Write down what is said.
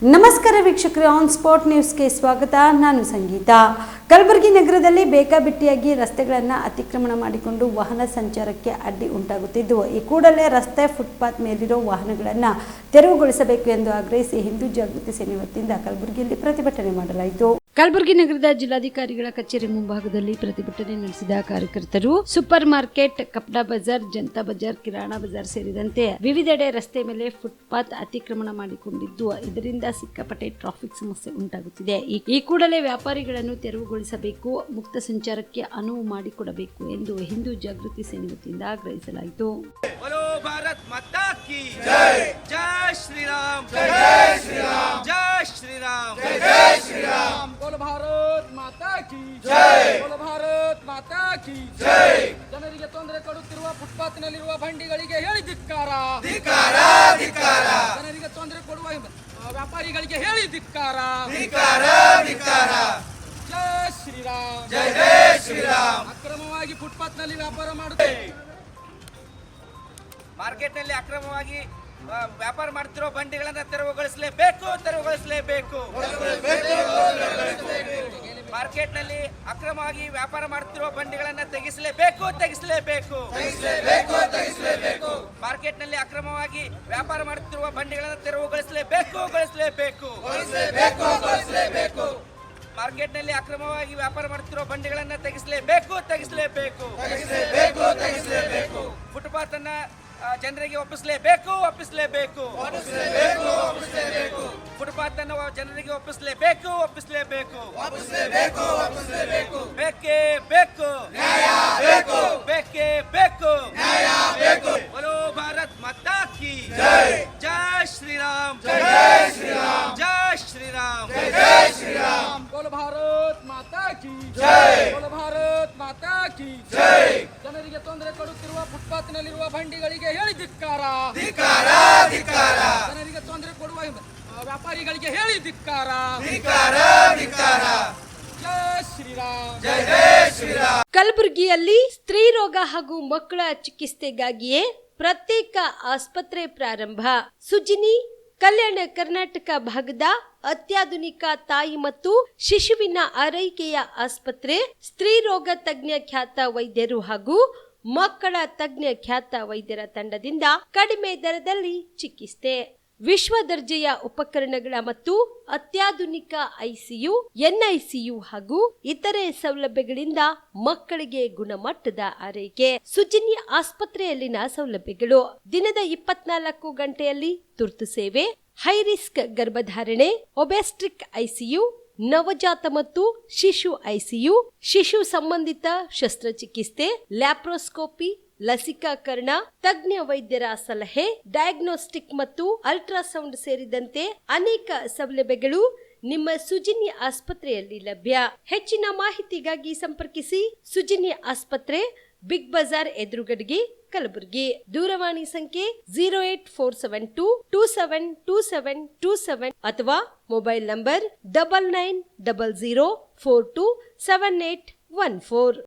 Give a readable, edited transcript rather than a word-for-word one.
ನಮಸ್ಕಾರ ವೀಕ್ಷಕರೇ, on spot ನ್ಯೂಸ್ಗೆ ಸ್ವಾಗತ. ನಾನು ಸಂಗೀತ. ಕಲಬುರಗಿ ನಗರದಲ್ಲಿ ಬೇಕಾಬಿಟ್ಟಿಯಾಗಿ ರಸ್ತೆಗಳನ್ನು ಅತಿಕ್ರಮಣ ಮಾಡಿಕೊಂಡು ವಾಹನ ಸಂಚಾರಕ್ಕೆ ಅಡ್ಡಿ ಉಂಟಾಗುತ್ತಿದ್ದು, ಈ ಕೂಡಲೇ ರಸ್ತೆ ಫುಟ್ಪಾತ್ ಮೇಲಿರೋ ವಾಹನಗಳನ್ನು ತೆರವುಗೊಳಿಸಬೇಕು ಎಂದು ಆಗ್ರಹಿಸಿ ಹಿಂದೂ ಜಾಗೃತಿ ಸೇನೆ ವತಿಯಿಂದ ಕಲಬುರಗಿಯಲ್ಲಿ ಪ್ರತಿಭಟನೆ ಮಾಡಲಾಯಿತು. ಕಲಬುರಗಿ ನಗರದ ಜಿಲ್ಲಾಧಿಕಾರಿಗಳ ಕಚೇರಿ ಮುಂಭಾಗದಲ್ಲಿ ಪ್ರತಿಭಟನೆ ನಡೆಸಿದ ಕಾರ್ಯಕರ್ತರು ಸೂಪರ್ ಮಾರ್ಕೆಟ್, ಕಪಡಾ ಬಜಾರ್, ಜನತಾ ಬಜಾರ್, ಕಿರಾಣಾ ಬಜಾರ್ ಸೇರಿದಂತೆ ವಿವಿಧೆಡೆ ರಸ್ತೆ ಮೇಲೆ ಫುಟ್ಪಾತ್ ಅತಿಕ್ರಮಣ ಮಾಡಿಕೊಂಡಿದ್ದು, ಇದರಿಂದ ಸಿಕ್ಕಾಪಟ್ಟೆ ಟ್ರಾಫಿಕ್ ಸಮಸ್ಯೆ ಉಂಟಾಗುತ್ತಿದೆ. ಈ ಕೂಡಲೇ ವ್ಯಾಪಾರಿಗಳನ್ನು ತೆರವುಗೊಳಿಸಬೇಕು, ಮುಕ್ತ ಸಂಚಾರಕ್ಕೆ ಅನುವು ಮಾಡಿಕೊಡಬೇಕು ಎಂದು ಹಿಂದೂ ಜಾಗೃತಿ ಸೇನೆ ವತಿಯಿಂದ ಆಗ್ರಹಿಸಲಾಯಿತು. भारत माता की जय, जय श्री राम, जय श्री राम, जय श्री राम, जय श्री राम. बोलो भारत माता की जय, बोलो भारत माता की जय. ಜನರಿಗೆ ತೊಂದರೆ ಕೊಡುತ್ತಿರುವ ಫುಟ್ಪಾತ್ ನಲ್ಲಿರುವ ಬಂಡಿಗಳಿಗೆ ಹೇಳಿ ಧಿಕ್ಕಾರ, ಧಿಕ್ಕಾರ, ಧಿಕ್ಕಾರ. ಜನರಿಗೆ ತೊಂದರೆ ಕೊಡುವ ವ್ಯಾಪಾರಿಗಳಿಗೆ ಹೇಳಿ ಧಿಕ್ಕಾರ, ಧಿಕ್ಕಾರ, ಧಿಕ್ಕಾರ. ಜೈ ಶ್ರೀರಾಮ್, ಜೈ ಜೈ ಶ್ರೀರಾಮ್. ಅಕ್ರಮವಾಗಿ ಫುಟ್ಪಾತ್ ನಲ್ಲಿ ವ್ಯಾಪಾರ ಮಾಡುತ್ತಾರೆ, ಮಾರ್ಕೆಟ್ ನಲ್ಲಿ ಅಕ್ರಮವಾಗಿ ವ್ಯಾಪಾರ ಮಾಡುತ್ತಿರುವ ಬಂಡಿಗಳನ್ನು ತೆರವುಗೊಳಿಸಲೇಬೇಕು, ತೆರವುಗೊಳಿಸಲೇಬೇಕು. ಮಾರ್ಕೆಟ್ ನಲ್ಲಿ ಅಕ್ರಮವಾಗಿ ವ್ಯಾಪಾರ ಮಾಡುತ್ತಿರುವ ಬಂಡಿಗಳನ್ನು ತೆಗೆಸಲೇಬೇಕು, ತೆಗೆಸಲೇಬೇಕು. ಮಾರ್ಕೆಟ್ ನಲ್ಲಿ ಅಕ್ರಮವಾಗಿ ವ್ಯಾಪಾರ ಮಾಡುತ್ತಿರುವ ಬಂಡಿಗಳನ್ನು ತೆರವುಗೊಳಿಸಲೇಬೇಕು, ಗೊಳಿಸಲೇಬೇಕು. ಮಾರ್ಕೆಟ್ ನಲ್ಲಿ ಅಕ್ರಮವಾಗಿ ವ್ಯಾಪಾರ ಮಾಡುತ್ತಿರುವ ಬಂಡಿಗಳನ್ನು ತೆಗೆಸಲೇಬೇಕು, ತೆಗೆಸಲೇಬೇಕು. ಫುಟ್ಪಾತ್ ಅನ್ನ ಜನರಿಗೆ ಒಪ್ಪಿಸಲೇಬೇಕು, ಒಪ್ಪಿಸಲೇಬೇಕು. ಫುಟ್ಪಾತ್ ಅನ್ನು ಜನರಿಗೆ ಒಪ್ಪಿಸಲೇಬೇಕು, ಒಪ್ಪಿಸಲೇಬೇಕು. ಬೇಕೇ ಬೇಕು, ಬೇಕೇ ಬೇಕು. बोलो भारत माता की जय, जय श्री राम, जय श्री राम, जय श्री राम, जय श्री राम. बोलो भारत माता की जय, बोलो भारत माता की जय. ಜನರಿಗೆ ತೊಂದರೆ ಕೊಡುತ್ತಿರುವ ಫುಟ್ಪಾತ್ ನಲ್ಲಿರುವ ಬಂಡಿಗಳಿಗೆ ಹೇಳಿ ಧಿಕ್ಕಾರ, ಧಿಕ್ಕಾರ, ಧಿಕ್ಕಾರ. ಜನರಿಗೆ ತೊಂದರೆ ಕೊಡುವ ವ್ಯಾಪಾರಿಗಳಿಗೆ ಹೇಳಿ ಧಿಕ್ಕಾರ, ಧಿಕ್ಕಾರ, ಧಿಕ್ಕಾರ. ಜೈ ಶ್ರೀರಾಮ್, ಜೈ ಜೈ ಶ್ರೀರಾಮ್. ಕಲಬುರಗಿಯಲ್ಲಿ ಸ್ತ್ರೀ ರೋಗ ಹಾಗೂ ಮಕ್ಕಳ ಚಿಕಿತ್ಸೆಗಾಗಿಯೇ ಪ್ರತ್ಯೇಕ ಆಸ್ಪತ್ರೆ ಪ್ರಾರಂಭ. ಸುಜಿನಿ ಕಲ್ಯಾಣ ಕರ್ನಾಟಕ ಭಾಗದ ಅತ್ಯಾಧುನಿಕ ತಾಯಿ ಮತ್ತು ಶಿಶುವಿನ ಆರೈಕೆಯ ಆಸ್ಪತ್ರೆ ಸ್ತ್ರೀ ರೋಗ ತಜ್ಞ ಖ್ಯಾತ ವೈದ್ಯರು ಹಾಗೂ ಮಕ್ಕಳ ತಜ್ಞ ಖ್ಯಾತ ವೈದ್ಯರ ತಂಡದಿಂದ ಕಡಿಮೆ ದರದಲ್ಲಿ ಚಿಕಿತ್ಸೆ, ವಿಶ್ವ ದರ್ಜೆಯ ಉಪಕರಣಗಳ ಮತ್ತು ಅತ್ಯಾಧುನಿಕ ಐಸಿಯು, ಎನ್ಐಸಿಯು ಹಾಗೂ ಇತರೆ ಸೌಲಭ್ಯಗಳಿಂದ ಮಕ್ಕಳಿಗೆ ಗುಣಮಟ್ಟದ ಆರೈಕೆ. ಸುಜಿನಿ ಆಸ್ಪತ್ರೆಯಲ್ಲಿನ ಸೌಲಭ್ಯಗಳು: ದಿನದ 24 ಗಂಟೆಯಲ್ಲಿ ತುರ್ತು ಸೇವೆ, ಹೈ ರಿಸ್ಕ್ ಗರ್ಭಧಾರಣೆ, ಒಬೆಸ್ಟ್ರಿಕ್ ಐಸಿಯು, ನವಜಾತ ಮತ್ತು ಶಿಶು ಐಸಿಯು, ಶಿಶು ಸಂಬಂಧಿತ ಶಸ್ತ್ರಚಿಕಿತ್ಸೆ, ಲ್ಯಾಪ್ರೋಸ್ಕೋಪಿ, ಲಸಿಕಾಕರಣ, ತಜ್ಞ ವೈದ್ಯರ ಸಲಹೆ, ಡಯಾಗ್ನೋಸ್ಟಿಕ್ ಮತ್ತು ಅಲ್ಟ್ರಾಸೌಂಡ್ ಸೇರಿದಂತೆ ಅನೇಕ ಸೌಲಭ್ಯಗಳು ನಿಮ್ಮ ಸುಜಿನಿ ಆಸ್ಪತ್ರೆಯಲ್ಲಿ ಲಭ್ಯ. ಹೆಚ್ಚಿನ ಮಾಹಿತಿಗಾಗಿ ಸಂಪರ್ಕಿಸಿ ಸುಜಿನಿ ಆಸ್ಪತ್ರೆ, ಬಿಗ್ ಬಜಾರ್ ಎದುರುಗಡೆಗೆ, ಕಲಬುರಗಿ. ದೂರವಾಣಿ ಸಂಖ್ಯೆ 08472727227 ಅಥವಾ ಮೊಬೈಲ್ ನಂಬರ್ 9900427814.